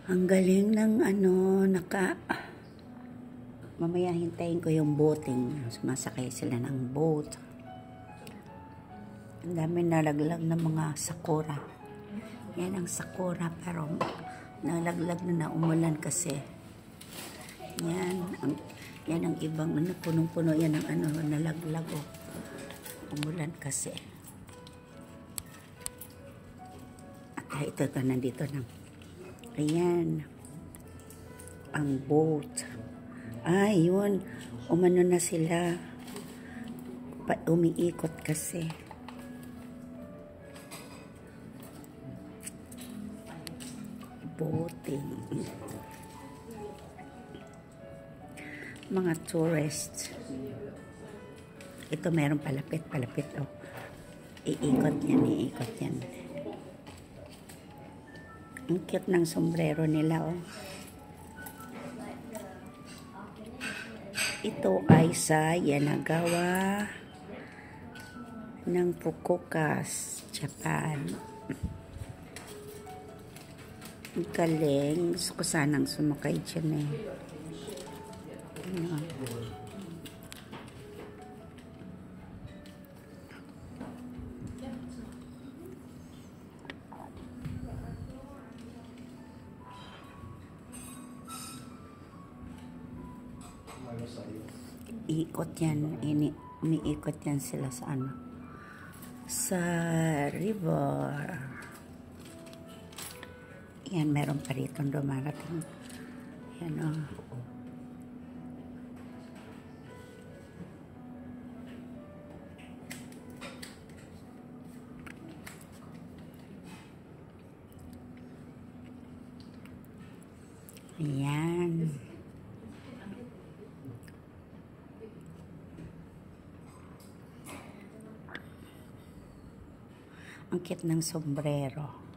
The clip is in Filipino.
Ang galing ng mamaya hintayin ko yung boating. Sumasakay sila ng boat. Ang dami nalaglag ng mga sakura. Yan ang sakura, pero nalaglag na umulan kasi. Yan ang ibang punong-puno. Yan ang nalaglag umulan kasi. At ito nandito na. Ayan. Ang boat. Ay, yun. Umano na sila. Umiikot kasi. Boating. Mga tourists. Ito meron palapit. Oh. Iikot yan. Ang cute ng sombrero nila, oh. Ito ay sa Yanagawa ng Fukuoka, Japan. Ang galing. Gusto ko sanang sumakay dyan, eh. Iikot yan. Umiikot yan sila sa sa river. Yan, meron pa rito dumarating. Yan, oh. Ayan. Ang cute ng sombrero.